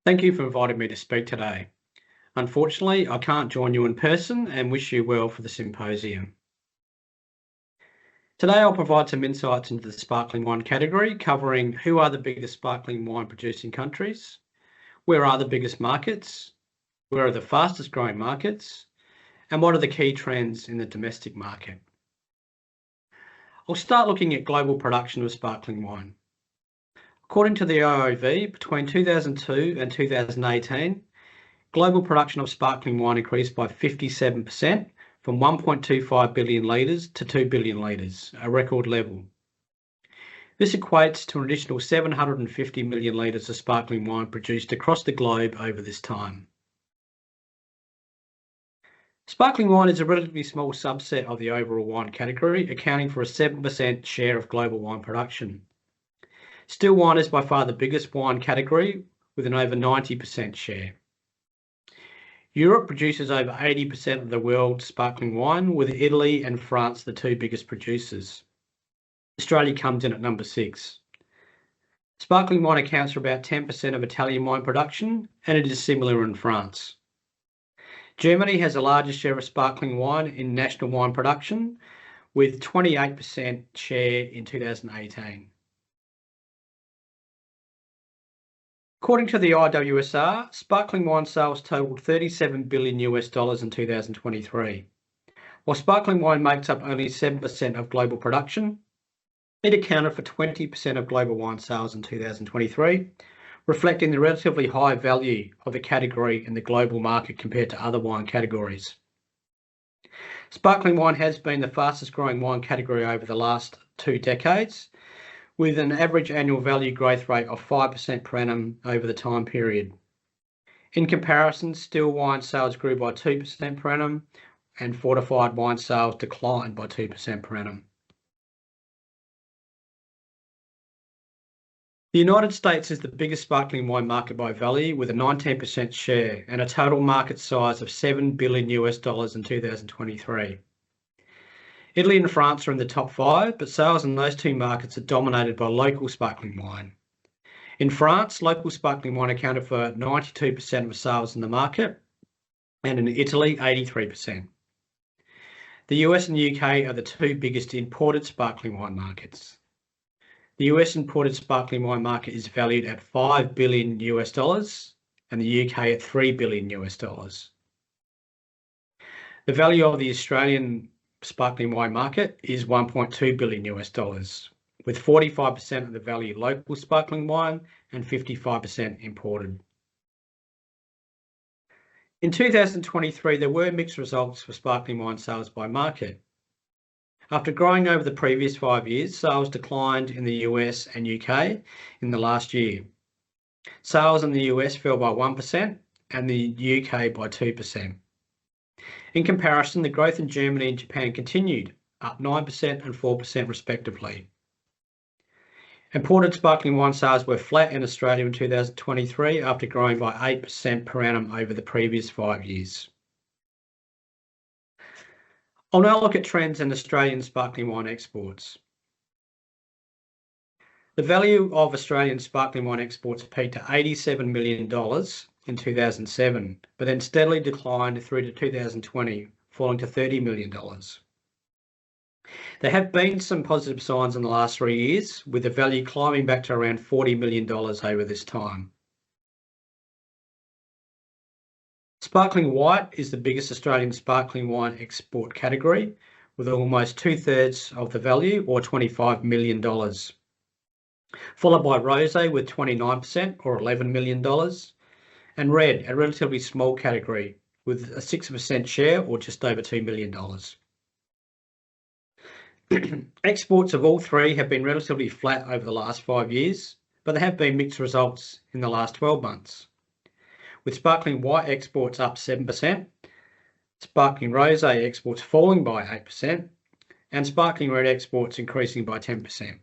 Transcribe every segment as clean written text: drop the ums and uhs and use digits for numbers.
Thank you for inviting me to speak today. Unfortunately, I can't join you in person and wish you well for the symposium. Today, I'll provide some insights into the sparkling wine category, covering who are the biggest sparkling wine producing countries, where are the biggest markets, where are the fastest growing markets, and what are the key trends in the domestic market. I'll start looking at global production of sparkling wine. According to the IOV, between 2002 and 2018, global production of sparkling wine increased by 57% from 1.25 billion litres to 2 billion litres, a record level. This equates to an additional 750 million litres of sparkling wine produced across the globe over this time. Sparkling wine is a relatively small subset of the overall wine category, accounting for a 7% share of global wine production. Still wine is by far the biggest wine category with an over 90% share. Europe produces over 80% of the world's sparkling wine, with Italy and France the two biggest producers. Australia comes in at number 6. Sparkling wine accounts for about 10% of Italian wine production, and it is similar in France. Germany has the largest share of sparkling wine in national wine production, with 28% share in 2018. According to the IWSR, sparkling wine sales totaled $37 billion in 2023. While sparkling wine makes up only 7% of global production, it accounted for 20% of global wine sales in 2023, reflecting the relatively high value of the category in the global market compared to other wine categories. Sparkling wine has been the fastest growing wine category over the last 2 decades, with an average annual value growth rate of 5% per annum over the time period. In comparison, still wine sales grew by 2% per annum and fortified wine sales declined by 2% per annum. The United States is the biggest sparkling wine market by value, with a 19% share and a total market size of $7 billion in 2023. Italy and France are in the top 5, but sales in those 2 markets are dominated by local sparkling wine. In France, local sparkling wine accounted for 92% of sales in the market, and in Italy, 83%. The US and UK are the 2 biggest imported sparkling wine markets. The US imported sparkling wine market is valued at $5 billion and the UK at $3 billion. The value of the Australian sparkling wine market is $1.2 billion, with 45% of the value local sparkling wine and 55% imported. In 2023, there were mixed results for sparkling wine sales by market. After growing over the previous 5 years, sales declined in the US and UK in the last year. Sales in the US fell by 1% and the UK by 2%. In comparison, the growth in Germany and Japan continued, up 9% and 4% respectively. Imported sparkling wine sales were flat in Australia in 2023 after growing by 8% per annum over the previous 5 years. I'll now look at trends in Australian sparkling wine exports. The value of Australian sparkling wine exports peaked at $87 million in 2007, but then steadily declined through to 2020, falling to $30 million. There have been some positive signs in the last 3 years, with the value climbing back to around $40 million over this time. Sparkling white is the biggest Australian sparkling wine export category, with almost 2/3 of the value, or $25 million. Followed by rosé with 29%, or $11 million, and red, a relatively small category, with a 6% share, or just over $2 million. Exports of all 3 have been relatively flat over the last 5 years, but there have been mixed results in the last 12 months, with sparkling white exports up 7%, sparkling rosé exports falling by 8%, and sparkling red exports increasing by 10%.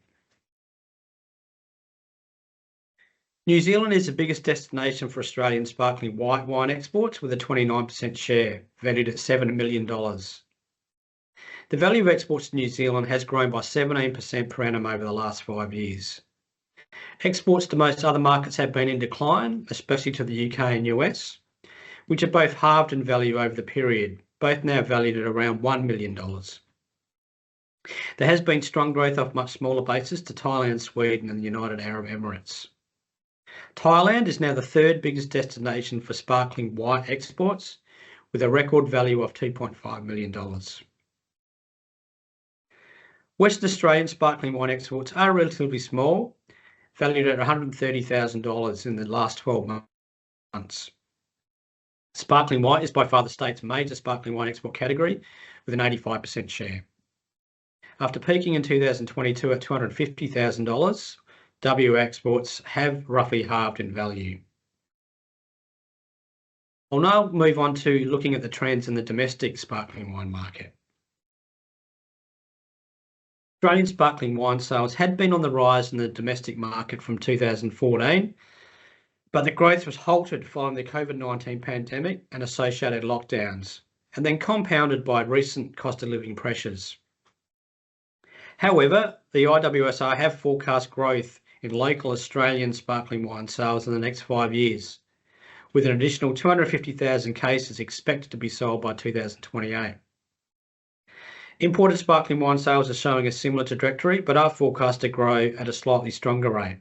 New Zealand is the biggest destination for Australian sparkling white wine exports, with a 29% share, valued at $7 million. The value of exports to New Zealand has grown by 17% per annum over the last 5 years. Exports to most other markets have been in decline, especially to the UK and US, which have both halved in value over the period, both now valued at around $1 million. There has been strong growth off much smaller bases to Thailand, Sweden and the United Arab Emirates. Thailand is now the third biggest destination for sparkling white exports, with a record value of $2.5 million. Western Australian sparkling wine exports are relatively small, valued at $130,000 in the last 12 months. Sparkling white is by far the state's major sparkling wine export category, with an 85% share. After peaking in 2022 at $250,000, WA exports have roughly halved in value. I'll now move on to looking at the trends in the domestic sparkling wine market. Australian sparkling wine sales had been on the rise in the domestic market from 2014, but the growth was halted following the COVID-19 pandemic and associated lockdowns, and then compounded by recent cost of living pressures. However, the IWSR have forecast growth in local Australian sparkling wine sales in the next 5 years, with an additional 250,000 cases expected to be sold by 2028. Imported sparkling wine sales are showing a similar trajectory, but are forecast to grow at a slightly stronger rate.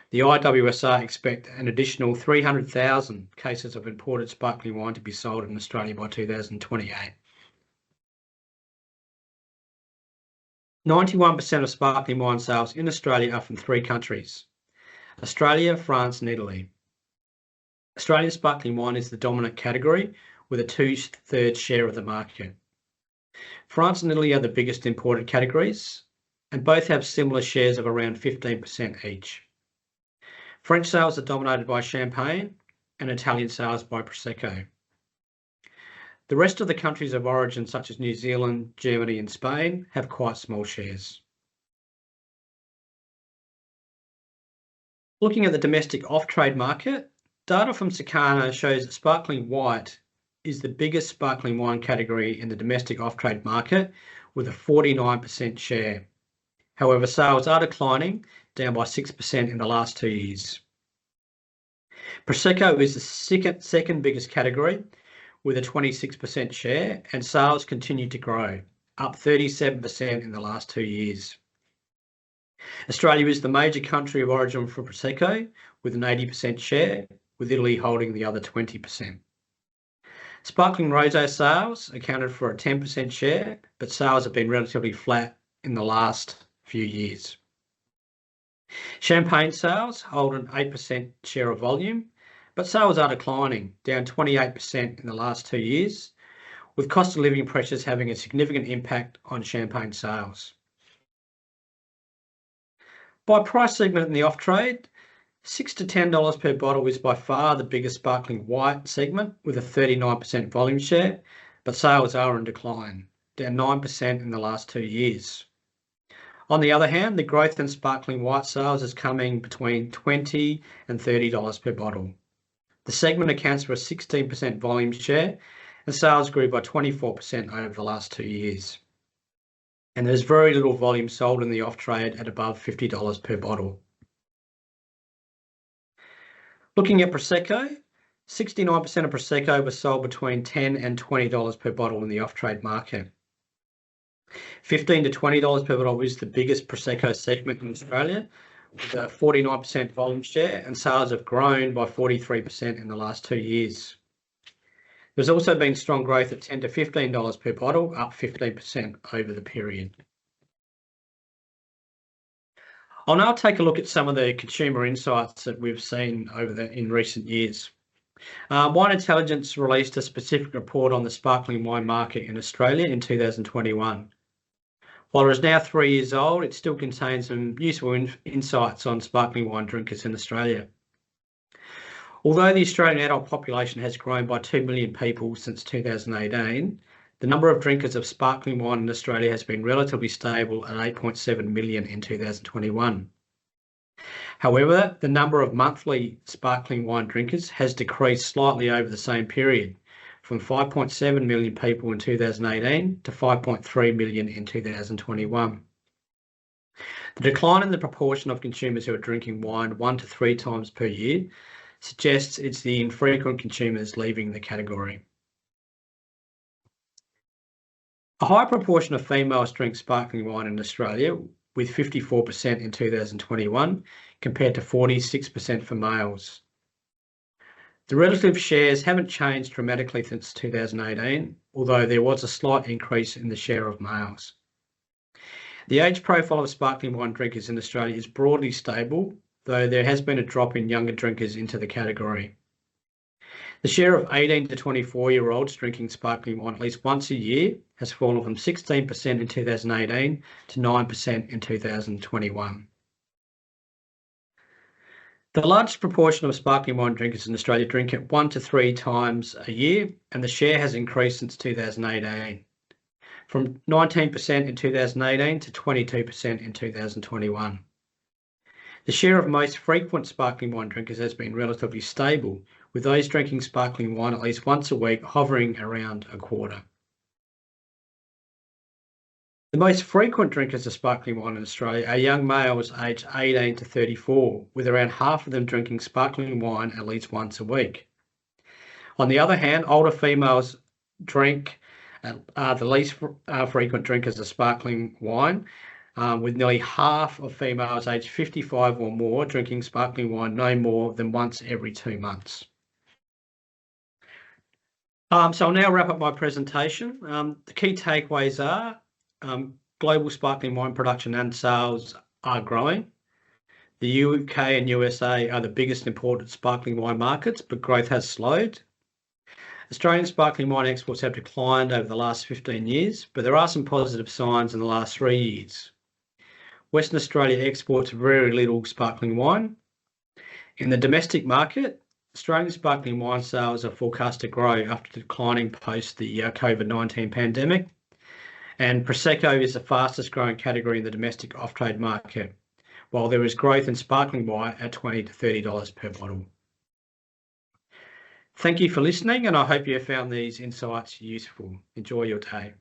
The IWSR expect an additional 300,000 cases of imported sparkling wine to be sold in Australia by 2028. 91% of sparkling wine sales in Australia are from 3 countries: Australia, France and Italy. Australian sparkling wine is the dominant category, with a 2/3 share of the market. France and Italy are the biggest imported categories, and both have similar shares of around 15% each. French sales are dominated by Champagne and Italian sales by Prosecco. The rest of the countries of origin, such as New Zealand, Germany and Spain, have quite small shares. Looking at the domestic off-trade market, data from Circana shows that sparkling white is the biggest sparkling wine category in the domestic off-trade market, with a 49% share. However, sales are declining, down by 6% in the last 2 years. Prosecco is the second biggest category, with a 26% share, and sales continue to grow, up 37% in the last 2 years. Australia is the major country of origin for Prosecco, with an 80% share, with Italy holding the other 20%. Sparkling rosé sales accounted for a 10% share, but sales have been relatively flat in the last few years. Champagne sales hold an 8% share of volume, but sales are declining, down 28% in the last 2 years, with cost of living pressures having a significant impact on champagne sales. By price segment in the off-trade, $6 to $10 per bottle is by far the biggest sparkling white segment, with a 39% volume share, but sales are in decline, down 9% in the last 2 years. On the other hand, the growth in sparkling white sales is coming between $20 and $30 per bottle. The segment accounts for a 16% volume share, and sales grew by 24% over the last 2 years. And there's very little volume sold in the off-trade at above $50 per bottle. Looking at Prosecco, 69% of Prosecco was sold between $10 and $20 per bottle in the off-trade market. $15 to $20 per bottle is the biggest Prosecco segment in Australia, with a 49% volume share, and sales have grown by 43% in the last 2 years. There's also been strong growth at $10 to $15 per bottle, up 15% over the period. I'll now take a look at some of the consumer insights that we've seen in recent years. Wine Intelligence released a specific report on the sparkling wine market in Australia in 2021. While it is now 3 years old, it still contains some useful insights on sparkling wine drinkers in Australia. Although the Australian adult population has grown by 2 million people since 2018, the number of drinkers of sparkling wine in Australia has been relatively stable at 8.7 million in 2021. However, the number of monthly sparkling wine drinkers has decreased slightly over the same period, from 5.7 million people in 2018 to 5.3 million in 2021. The decline in the proportion of consumers who are drinking wine 1 to 3 times per year suggests it's the infrequent consumers leaving the category. A high proportion of females drink sparkling wine in Australia, with 54% in 2021 compared to 46% for males. The relative shares haven't changed dramatically since 2018, although there was a slight increase in the share of males. The age profile of sparkling wine drinkers in Australia is broadly stable, though there has been a drop in younger drinkers into the category. The share of 18 to 24-year-olds drinking sparkling wine at least once a year has fallen from 16% in 2018 to 9% in 2021. The largest proportion of sparkling wine drinkers in Australia drink it 1 to 3 times a year, and the share has increased since 2018, from 19% in 2018 to 22% in 2021. The share of most frequent sparkling wine drinkers has been relatively stable, with those drinking sparkling wine at least once a week hovering around a quarter. The most frequent drinkers of sparkling wine in Australia are young males aged 18 to 34, with around half of them drinking sparkling wine at least once a week. On the other hand, older females are the least frequent drinkers of sparkling wine, with nearly half of females aged 55 or more drinking sparkling wine no more than once every 2 months. So I'll now wrap up my presentation. The key takeaways are global sparkling wine production and sales are growing. The UK and USA are the biggest imported sparkling wine markets, but growth has slowed. Australian sparkling wine exports have declined over the last 15 years, but there are some positive signs in the last 3 years. Western Australia exports very little sparkling wine. In the domestic market, Australian sparkling wine sales are forecast to grow after declining post the COVID-19 pandemic, and Prosecco is the fastest growing category in the domestic off-trade market, while there is growth in sparkling wine at $20 to $30 per bottle. Thank you for listening, and I hope you have found these insights useful. Enjoy your day.